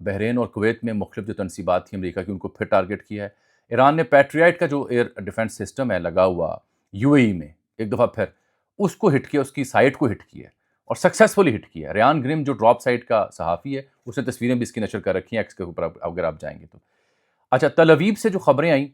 بحرین اور کویت میں مختلف جو تنصیبات تھیں امریکہ کی ان کو پھر ٹارگٹ کیا ہے. ایران نے پیٹریائٹ کا جو ایئر ڈیفنس سسٹم ہے لگا ہوا یو اے ای میں ایک دفعہ پھر اس کو ہٹ کیا, اس کی سائٹ کو ہٹ کیا اور سکسیسفلی ہٹ کیا. ریان گرم جو ڈراپ سائٹ کا صحافی ہے اس نے تصویریں بھی اس کی نشر کر رکھی ہیں ایکس کے اوپر اگر آپ جائیں گے تو. اچھا, تل ابیب سے جو خبریں آئیں,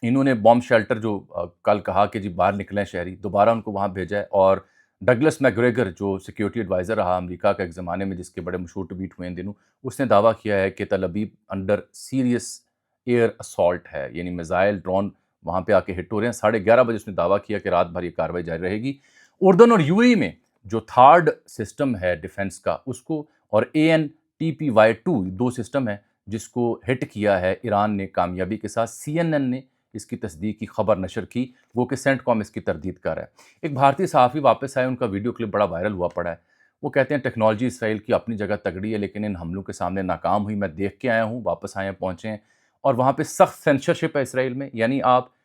انہوں نے بام شیلٹر جو کل کہا کہ جی باہر نکلیں شہری, دوبارہ ان کو وہاں بھیجا ہے. اور ڈگلس میگریگر جو سیکیورٹی ایڈوائزر رہا امریکہ کا ایک زمانے میں, جس کے بڑے مشہور ٹویٹ ہوئے ان دنوں, اس نے دعویٰ کیا ہے کہ Tel Aviv under serious air assault ہے, یعنی میزائل ڈرون وہاں پہ آ کے ہٹ ہو رہے ہیں. 11:30 بجے اس نے دعویٰ کیا کہ رات بھر یہ کاروائی جاری رہے گی. اردن اور یو اے ای میں جو تھرڈ سسٹم ہے ڈیفنس کا اس کو, اور ANTPY-2 دو سسٹم ہیں جس کو ہٹ کیا ہے ایران نے کامیابی کے ساتھ. CNN نے اس کی تصدیق کی خبر نشر کی, وہ کہ سینٹ کام اس کی تردید کر رہا ہے. ایک بھارتی صحافی واپس آئے, ان کا ویڈیو کلپ بڑا وائرل ہوا پڑا ہے. وہ کہتے ہیں ٹیکنالوجی اسرائیل کی اپنی جگہ تگڑی ہے لیکن ان حملوں کے سامنے ناکام ہوئی. میں دیکھ کے آیا ہوں, واپس آئے ہیں, پہنچے ہیں, اور وہاں پہ سخت سینسرشپ ہے اسرائیل میں. یعنی آپ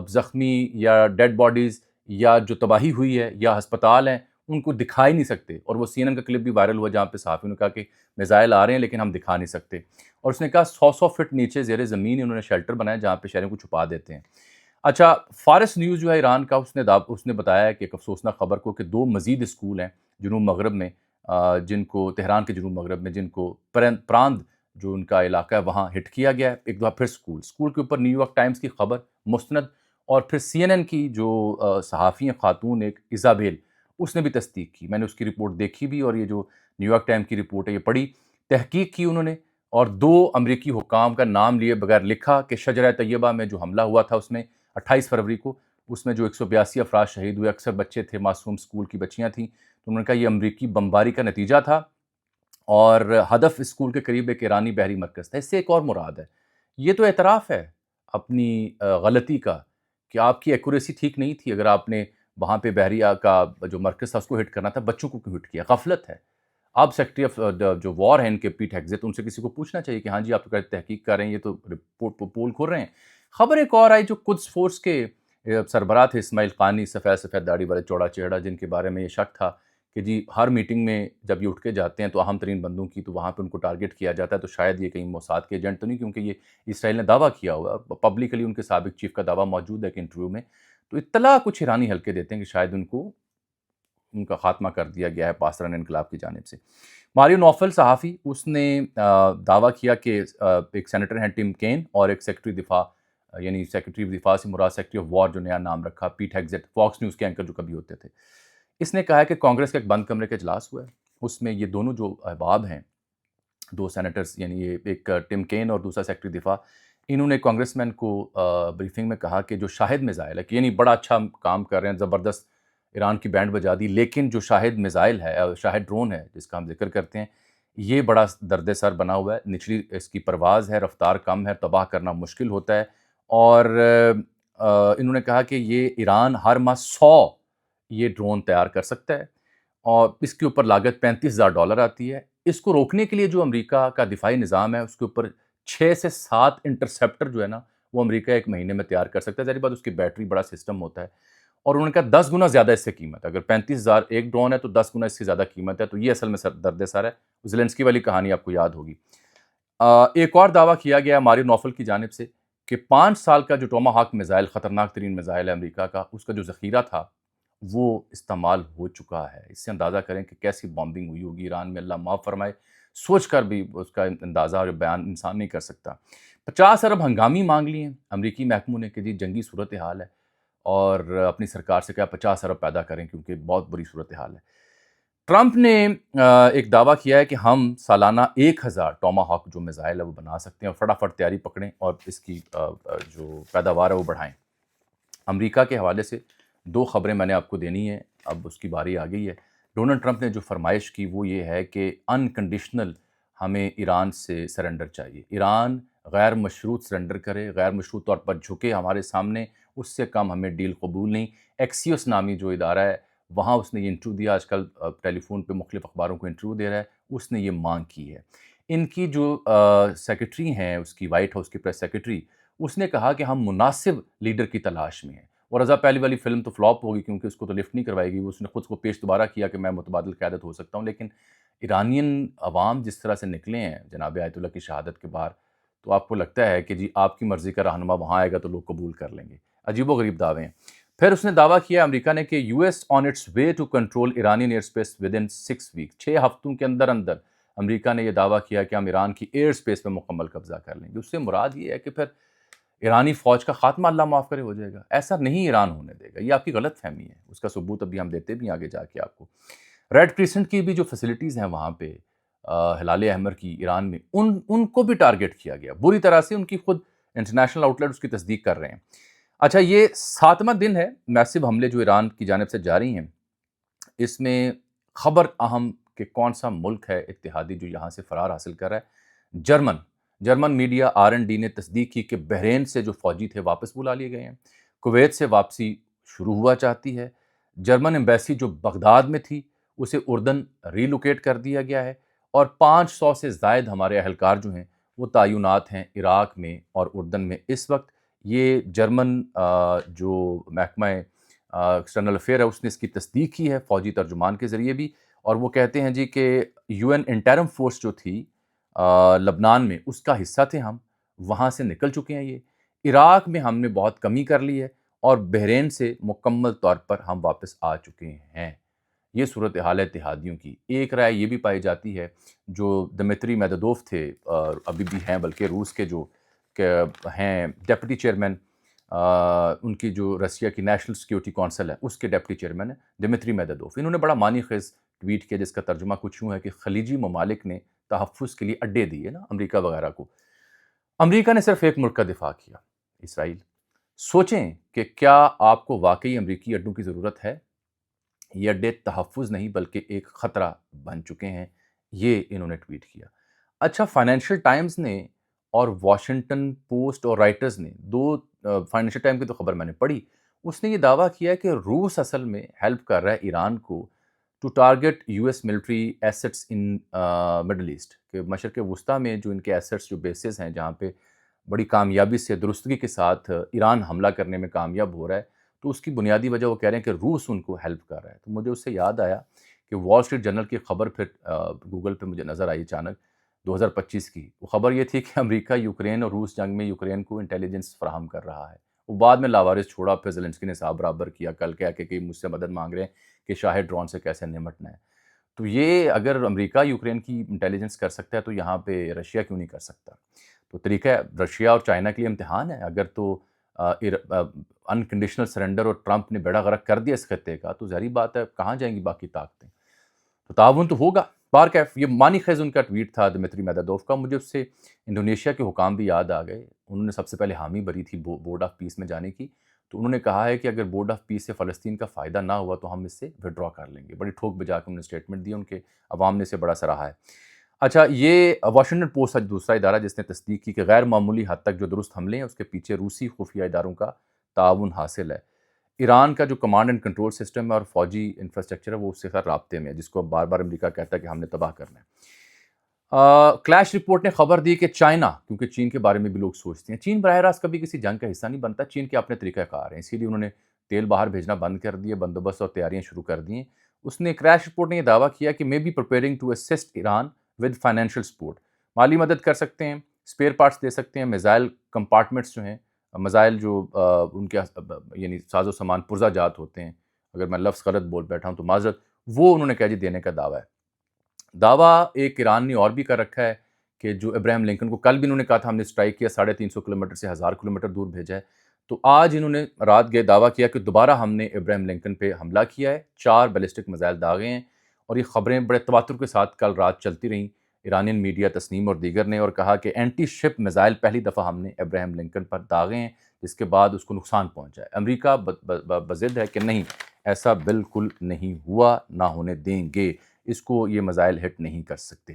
زخمی یا ڈیڈ باڈیز یا جو تباہی ہوئی ہے یا ہسپتال ہیں ان کو دکھا ہی نہیں سکتے. اور وہ CNN کا کلپ بھی وائرل ہوا جہاں پہ صحافیوں نے کہا کہ میزائل آ رہے ہیں لیکن ہم دکھا نہیں سکتے. اور اس نے کہا 100 فٹ نیچے زیر زمین انہوں نے شیلٹر بنایا جہاں پہ شہریوں کو چھپا دیتے ہیں. اچھا, فارس نیوز جو ہے ایران کا, اس نے بتایا ہے کہ ایک افسوسناک خبر کو کہ 2 مزید اسکول ہیں جنوب مغرب میں, جن کو تہران کے جنوب مغرب میں, جن کو پراند جو ان کا علاقہ ہے وہاں ہٹ کیا گیا ہے. ایک دفعہ پھر اسکول کے اوپر نیو یارک ٹائمز کی خبر مستند, اور پھر CNN کی جو صحافی ہیں خاتون ایک ایزابیل, اس نے بھی تصدیق کی. میں نے اس کی رپورٹ دیکھی بھی, اور یہ جو نیو یارک ٹائم کی رپورٹ ہے یہ پڑھی, تحقیق کی انہوں نے, اور 2 امریکی حکام کا نام لیے بغیر لکھا کہ شجرہ طیبہ میں جو حملہ ہوا تھا اس میں 28 فروری کو, اس میں جو 182 افراد شہید ہوئے, اکثر بچے تھے, معصوم اسکول کی بچیاں تھیں. تو انہوں نے کہا یہ امریکی بمباری کا نتیجہ تھا, اور ہدف اسکول کے قریب ایک ایرانی بحری مرکز تھا. اس سے ایک اور مراد ہے, یہ تو اعتراف ہے اپنی غلطی کا کہ آپ کی ایکوریسی ٹھیک نہیں تھی. اگر آپ نے وہاں پہ بحریہ کا جو مرکز تھا اس کو ہٹ کرنا تھا, بچوں کو کیوں ہٹ کیا؟ غفلت ہے. آپ سیکرٹری آف جو وار ہیں ان کے پیٹ ہیگزت, ان سے کسی کو پوچھنا چاہیے کہ ہاں جی آپ تو تحقیق کر رہے ہیں, یہ تو رپورٹ پول کھول رہے ہیں. خبر ایک اور آئی جو قدس فورس کے سربراہ تھے اسماعیل قانی, سفید داڑھی والے چوڑا چہرہ, جن کے بارے میں یہ شک تھا کہ جی ہر میٹنگ میں جب یہ اٹھ کے جاتے ہیں تو اہم ترین بندوں کی, تو وہاں پہ ان کو ٹارگٹ کیا جاتا ہے, تو شاید یہ کہیں موساد کے ایجنٹ تو نہیں, کیونکہ یہ اسرائیل نے دعویٰ کیا ہوا ہے پبلکلی, ان کے سابق چیف کا دعویٰ موجود ہے کہ انٹرویو میں, تو اطلاع کچھ ایرانی حلقے دیتے ہیں کہ شاید ان کا خاتمہ کر دیا گیا ہے پاسداران انقلاب کی جانب سے. ماریو نوفل صحافی, اس نے دعویٰ کیا کہ ایک سینیٹر ہیں ٹم کین, اور ایک سیکرٹری دفاع, یعنی سیکرٹری دفاع سے مراد سیکرٹری آف وار جو نیا نام رکھا, پیٹ ہیگزٹ, فاکس نیوز کے اینکر جو کبھی ہوتے تھے. اس نے کہا ہے کہ کانگریس کا ایک بند کمرے کا اجلاس ہوا ہے, اس میں یہ دونوں جو احباب ہیں, 2 سینیٹرز, یعنی یہ ایک ٹم کین اور دوسرا سیکرٹری دفاع, انہوں نے کانگریس مین کو بریفنگ میں کہا کہ جو شاہد میزائل ہے, یعنی بڑا اچھا کام کر رہے ہیں, زبردست ایران کی بینڈ بجا دی, لیکن جو شاہد میزائل ہے, شاہد ڈرون ہے جس کا ہم ذکر کرتے ہیں, یہ بڑا درد سر بنا ہوا ہے. نچلی اس کی پرواز ہے, رفتار کم ہے, تباہ کرنا مشکل ہوتا ہے. اور انہوں نے کہا کہ یہ ایران ہر ماہ 100 یہ ڈرون تیار کر سکتا ہے, اور اس کے اوپر لاگت $35,000 آتی ہے. اس کو روکنے کے لیے جو امریکہ کا دفاعی نظام ہے اس کے اوپر 6 سے 7 انٹرسیپٹر جو ہے نا, وہ امریکہ 1 مہینے میں تیار کر سکتا ہے. ظاہر بات اس کی بیٹری بڑا سسٹم ہوتا ہے, اور انہوں نے کہا 10 گنا زیادہ اس سے قیمت ہے. اگر 35,000 ایک ڈرون ہے تو 10 گنا اس سے زیادہ قیمت ہے. تو یہ اصل میں درد سر ہے. زیلنسکی والی کہانی آپ کو یاد ہوگی. ایک اور دعویٰ کیا گیا ماریو نوفل کی جانب سے کہ 5 سال کا جو ٹوما ہاک میزائل, خطرناک ترین میزائل ہے امریکہ کا, اس کا جو ذخیرہ تھا وہ استعمال ہو چکا ہے. اس سے اندازہ کریں کہ کیسی بامبنگ ہوئی ہوگی ایران میں, اللہ معاف فرمائے. سوچ کر بھی اس کا اندازہ اور بیان انسان نہیں کر سکتا. 50 ارب ہنگامی مانگ لیے ہیں امریکی محکموں نے کہ جی جنگی صورتحال ہے, اور اپنی سرکار سے کہا 50 ارب پیدا کریں کیونکہ بہت بری صورتحال ہے. ٹرمپ نے ایک دعویٰ کیا ہے کہ ہم سالانہ 1000 ٹوما ہاک جو میزائل ہے وہ بنا سکتے ہیں, اور فٹافٹ تیاری پکڑیں اور اس کی جو پیداوار ہے وہ بڑھائیں. امریکہ کے حوالے سے 2 خبریں میں نے آپ کو دینی ہیں, اب اس کی باری آ گئی ہے. ڈونلڈ ٹرمپ نے جو فرمائش کی وہ یہ ہے کہ انکنڈیشنل ہمیں ایران سے سرنڈر چاہیے. ایران غیر مشروط سرنڈر کرے, غیر مشروط طور پر جھکے ہمارے سامنے, اس سے کم ہمیں ڈیل قبول نہیں. ایکسیوس نامی جو ادارہ ہے وہاں اس نے یہ انٹرویو دیا, آج کل ٹیلی فون پہ مختلف اخباروں کو انٹرویو دے رہا ہے, اس نے یہ مانگ کی ہے. ان کی جو سیکرٹری ہیں, اس کی وائٹ ہاؤس کی پریس سیکرٹری, اس نے کہا کہ ہم مناسب لیڈر کی تلاش میں ہیں. اور رضا پہلی والی فلم تو فلاپ ہوگی کیونکہ اس کو تو لفٹ نہیں کروائے گی, اس نے خود کو پیش دوبارہ کیا کہ میں متبادل قیادت ہو سکتا ہوں, لیکن ایرانین عوام جس طرح سے نکلے ہیں جناب آیت اللہ کی شہادت کے بعد، تو آپ کو لگتا ہے کہ جی آپ کی مرضی کا رہنما وہاں آئے گا تو لوگ قبول کر لیں گے۔ عجیب و غریب دعوے ہیں۔ پھر اس نے دعویٰ کیا امریکہ نے کہ U S on its way to control Iranian air space with in 6 week, 6 ہفتوں کے اندر اندر امریکہ نے یہ دعویٰ کیا کہ ہم ایران کی ایئر اسپیس پہ مکمل قبضہ کر لیں گے۔ اس سے مراد یہ ہے کہ پھر ایرانی فوج کا خاتمہ اللہ معاف کرے ہو جائے گا۔ ایسا نہیں ایران ہونے دے گا، یہ آپ کی غلط فہمی ہے، اس کا ثبوت ابھی ہم دیتے بھی ہیں آگے جا کے آپ کو۔ ریڈ کریسنٹ کی بھی جو فیسلٹیز ہیں وہاں پہ ہلال احمر کی ایران میں، ان کو بھی ٹارگٹ کیا گیا بری طرح سے، ان کی خود انٹرنیشنل آؤٹ لیٹ اس کی تصدیق کر رہے ہیں۔ اچھا، یہ 7واں دن ہے میسو حملے جو ایران کی جانب سے جاری ہیں۔ اس میں خبر اہم کہ کون سا ملک ہے اتحادی جو یہاں سے فرار حاصل کر رہا ہے؟ جرمن میڈیا RND نے تصدیق کی کہ بحرین سے جو فوجی تھے واپس بلا لیے گئے ہیں، کویت سے واپسی شروع ہوا چاہتی ہے، جرمن ایمبیسی جو بغداد میں تھی اسے اردن ریلوکیٹ کر دیا گیا ہے، اور 500 سے زائد ہمارے اہلکار جو ہیں وہ تعینات ہیں عراق میں اور اردن میں اس وقت۔ یہ جرمن جو محکمہ ایکسٹرنل افیئر ہے اس نے اس کی تصدیق کی ہے فوجی ترجمان کے ذریعے بھی، اور وہ کہتے ہیں جی کہ UN انٹرم فورس جو تھی لبنان میں اس کا حصہ تھے ہم، وہاں سے نکل چکے ہیں یہ، عراق میں ہم نے بہت کمی کر لی ہے، اور بحرین سے مکمل طور پر ہم واپس آ چکے ہیں۔ یہ صورتحال ہے اتحادیوں کی۔ ایک رائے یہ بھی پائی جاتی ہے جو دمتری میدووف تھے اور ابھی بھی ہیں بلکہ روس کے جو ہیں ڈپٹی چیئرمین، ان کی جو رشیا کی نیشنل سیکیورٹی کونسل ہے اس کے ڈپٹی چیئرمین ہیں دمتری میدووف، انہوں نے بڑا معنی خیز ٹویٹ کیا جس کا ترجمہ کچھ یوں ہے کہ خلیجی ممالک نے تحفظ کے لیے اڈے دیے نا امریکہ وغیرہ کو، امریکہ نے صرف ایک ملک کا دفاع کیا، اسرائیل۔ سوچیں کہ کیا آپ کو واقعی امریکی اڈوں کی ضرورت ہے؟ یہ اڈے تحفظ نہیں بلکہ ایک خطرہ بن چکے ہیں، یہ انہوں نے ٹویٹ کیا۔ اچھا، فائنینشل ٹائمز نے اور واشنگٹن پوسٹ اور رائٹرز نے دو، فائنینشل ٹائم کی تو خبر میں نے پڑھی، اس نے یہ دعویٰ کیا کہ روس اصل میں ہیلپ کر رہا ہے ایران کو to target US military assets in Middle East, کہ مشرق وسطیٰ میں جو ان کے ایسٹس جو بیسز ہیں جہاں پہ بڑی کامیابی سے درستگی کے ساتھ ایران حملہ کرنے میں کامیاب ہو رہا ہے، تو اس کی بنیادی وجہ وہ کہہ رہے ہیں کہ روس ان کو ہیلپ کر رہا ہے۔ تو مجھے اس سے یاد آیا کہ وال اسٹریٹ جرنل کی خبر پھر گوگل پہ مجھے نظر آئی اچانک 2025 کی، وہ خبر یہ تھی کہ امریکہ یوکرین اور روس جنگ میں یوکرین کو انٹیلیجنس فراہم کر رہا ہے۔ وہ بعد میں لاوارث چھوڑا، پھر زیلنسکی نے صاحب برابر کیا، کل کہہ کے کہ مجھ سے مدد مانگ رہے ہیں کہ شاہد ڈرون سے کیسے نمٹنا ہے۔ تو یہ اگر امریکہ یوکرین کی انٹیلیجنس کر سکتا ہے تو یہاں پہ رشیا کیوں نہیں کر سکتا؟ تو طریقہ رشیا اور چائنا کے لیے امتحان ہے، اگر تو انکنڈیشنل سرنڈر اور ٹرمپ نے بیڑا غرق کر دیا اس خطے کا تو ظاہری بات ہے کہاں جائیں گی باقی طاقتیں؟ تو تعاون تو ہوگا۔ بارکیف یہ معنی خیز ان کا ٹویٹ تھا دمتری میدووف کا۔ مجھے اس سے انڈونیشیا کے حکام بھی یاد آ گئے، انہوں نے سب سے پہلے حامی بھری تھی بورڈ آف پیس میں جانے کی، تو انہوں نے کہا ہے کہ اگر بورڈ آف پیس سے فلسطین کا فائدہ نہ ہوا تو ہم اس سے وڈرا کر لیں گے۔ بڑی ٹھوک بجا کے انہوں نے اسٹیٹمنٹ دی، ان کے عوام نے اسے بڑا سراہا ہے۔ اچھا، یہ واشنگٹن پوسٹ دوسرا ادارہ جس نے تصدیق کی کہ غیر معمولی حد تک جو درست حملے ہیں اس کے پیچھے روسی خفیہ اداروں کا تعاون حاصل ہے۔ ایران کا جو کمانڈ اینڈ کنٹرول سسٹم ہے اور فوجی انفراسٹرکچر ہے وہ اس کے ساتھ رابطے میں ہے، جس کو بار بار امریکہ کہتا ہے کہ ہم نے تباہ کرنا ہے۔ کلیش رپورٹ نے خبر دی کہ چائنا، کیونکہ چین کے بارے میں بھی لوگ سوچتے ہیں، چین براہ راست کبھی کسی جنگ کا حصہ نہیں بنتا، چین کے اپنے طریقہ کار ہیں، اسی لیے انہوں نے تیل باہر بھیجنا بند کر دیے، بندوبست اور تیاریاں شروع کر دی ہیں۔ اس نے کلیش رپورٹ نے یہ دعویٰ کیا کہ may be preparing to assist Iran with financial support, مالی مدد کر سکتے ہیں، اسپیئر پارٹس دے سکتے ہیں، میزائل کمپارٹمنٹس جو ہیں، میزائل جو ان کے یعنی ساز و سامان پرزہ جات ہوتے ہیں، اگر میں لفظ غلط بول بیٹھا ہوں تو معذرت، وہ انہوں نے کہا جی دینے کا دعویٰ ہے۔ دعویٰ ایک ایران نے اور بھی کر رکھا ہے کہ جو ابراہیم لنکن کو کل بھی انہوں نے کہا تھا ہم نے اسٹرائک کیا 350 کلومیٹر سے 1000 کلومیٹر دور بھیجا ہے، تو آج انہوں نے رات گئے دعویٰ کیا کہ دوبارہ ہم نے ابراہیم لنکن پہ حملہ کیا ہے، 4 بیلسٹک میزائل داغے ہیں، اور یہ خبریں بڑے تواتر کے ساتھ کل رات چلتی رہیں ایرانین میڈیا تسنیم اور دیگر نے، اور کہا کہ اینٹی شپ میزائل پہلی دفعہ ہم نے ابراہیم لنکن پر داغے ہیں جس کے بعد اس کو نقصان پہنچا ہے۔ امریکہ بضد ہے کہ نہیں، ایسا بالکل نہیں ہوا، نہ ہونے دیں گے، اس کو یہ میزائل ہٹ نہیں کر سکتے۔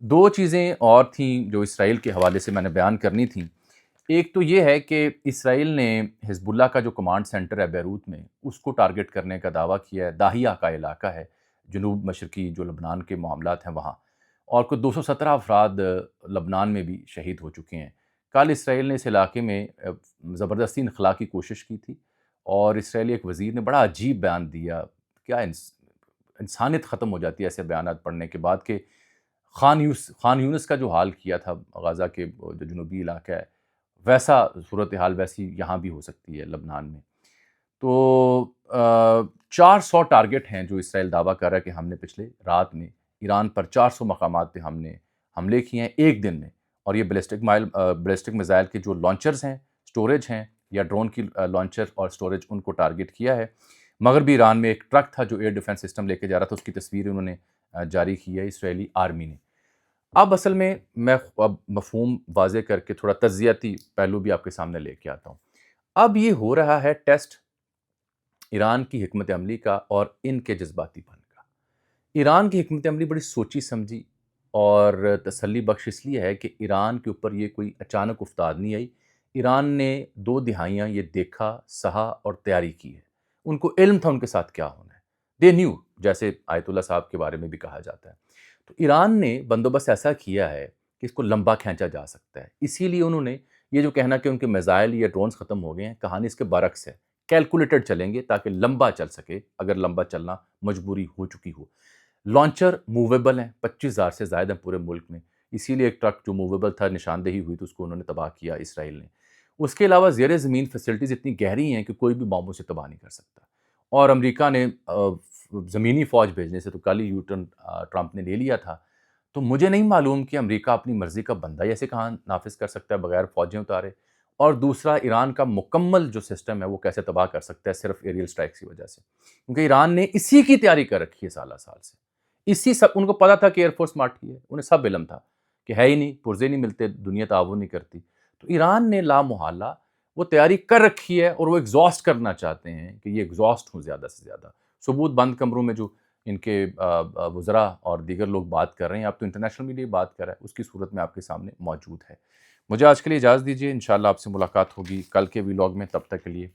2 چیزیں اور تھیں جو اسرائیل کے حوالے سے میں نے بیان کرنی تھیں۔ ایک تو یہ ہے کہ اسرائیل نے حزب اللہ کا جو کمانڈ سینٹر ہے بیروت میں اس کو ٹارگٹ کرنے کا دعویٰ کیا ہے، داہیہ کا علاقہ ہے جنوب مشرقی جو لبنان کے معاملات ہیں وہاں، اور کوئی 217 افراد لبنان میں بھی شہید ہو چکے ہیں۔ کل اسرائیل نے اس علاقے میں زبردستی انخلا کی کوشش کی تھی، اور اسرائیلی ایک وزیر نے بڑا عجیب بیان دیا، کیا انسانیت ختم ہو جاتی ہے ایسے بیانات پڑھنے کے بعد کہ خان یونس کا جو حال کیا تھا غزہ کے جو جنوبی علاقہ ہے، ویسا صورتحال ویسی یہاں بھی ہو سکتی ہے لبنان میں۔ تو 400 ٹارگٹ ہیں جو اسرائیل دعویٰ کر رہا ہے کہ ہم نے پچھلے رات میں ایران پر 400 مقامات پہ ہم نے حملے کیے ہیں ایک دن میں، اور یہ بیلسٹک میزائل کے جو لانچرز ہیں، سٹوریج ہیں، یا ڈرون کی لانچر اور سٹوریج، ان کو ٹارگٹ کیا ہے۔ مغربی ایران میں ایک ٹرک تھا جو ایئر ڈیفنس سسٹم لے کے جا رہا تھا، اس کی تصویر انہوں نے جاری کی ہے اسرائیلی آرمی نے۔ اب اصل میں میں اب مفہوم واضح کر کے تھوڑا تجزیاتی پہلو بھی آپ کے سامنے لے کے آتا ہوں۔ اب یہ ہو رہا ہے ٹیسٹ ایران کی حکمت عملی کا اور ان کے جذباتی پن کا۔ ایران کی حکمت عملی بڑی سوچی سمجھی اور تسلی بخش اس لیے ہے کہ ایران کے اوپر یہ کوئی اچانک افتاد نہیں آئی۔ ایران نے 2 دہائیاں یہ دیکھا، سہا اور تیاری کی ہے۔ ان کو علم تھا ان کے ساتھ کیا ہونا ہے، دے نیو، جیسے آیت اللہ صاحب کے بارے میں بھی کہا جاتا ہے۔ تو ایران نے بندوبست ایسا کیا ہے کہ اس کو لمبا کھینچا جا سکتا ہے، اسی لیے انہوں نے یہ جو کہنا کہ ان کے میزائل یا ڈرونز ختم ہو گئے ہیں، کہانی اس کے برعکس ہے۔ کیلکولیٹڈ چلیں گے تاکہ لمبا چل سکے، اگر لمبا چلنا مجبوری ہو چکی ہو۔ لانچر موویبل ہیں، 25,000 سے زائد ہیں پورے ملک میں، اسی لیے ایک ٹرک جو موویبل تھا، نشاندہی ہوئی تو اس کو انہوں نے تباہ کیا اسرائیل نے۔ اس کے علاوہ زیر زمین فیسلٹیز اتنی گہری ہیں کہ کوئی بھی باموں سے تباہ نہیں کر سکتا، اور امریکہ نے زمینی فوج بھیجنے سے تو کل ہی یوٹرن ٹرمپ نے لے لیا تھا۔ تو مجھے نہیں معلوم کہ امریکہ اپنی مرضی کا بندہ ایسے کہاں نافذ کر سکتا ہے بغیر فوجیں اتارے، اور دوسرا ایران کا مکمل جو سسٹم ہے وہ کیسے تباہ کر سکتا ہے صرف ایریل سٹرائکس کی وجہ سے، کیونکہ ایران نے اسی کی تیاری کر رکھی ہے سالہ سال سے۔ ان کو پتا تھا کہ ایئر فورس مارٹی ہے، انہیں سب علم تھا کہ ہے ہی نہیں، پرزے نہیں ملتے، دنیا تعاون نہیں کرتی۔ تو ایران نے لا محالہ وہ تیاری کر رکھی ہے، اور وہ ایگزاسٹ کرنا چاہتے ہیں کہ یہ ایگزاسٹ ہوں زیادہ سے زیادہ۔ ثبوت بند کمروں میں جو ان کے وزراء اور دیگر لوگ بات کر رہے ہیں، اب تو انٹرنیشنل میڈیا بات کر رہا ہے، اس کی صورت میں آپ کے سامنے موجود ہے۔ مجھے آج کے لیے اجازت دیجیے، انشاءاللہ آپ سے ملاقات ہوگی کل کے ویلاگ میں، تب تک کے لیے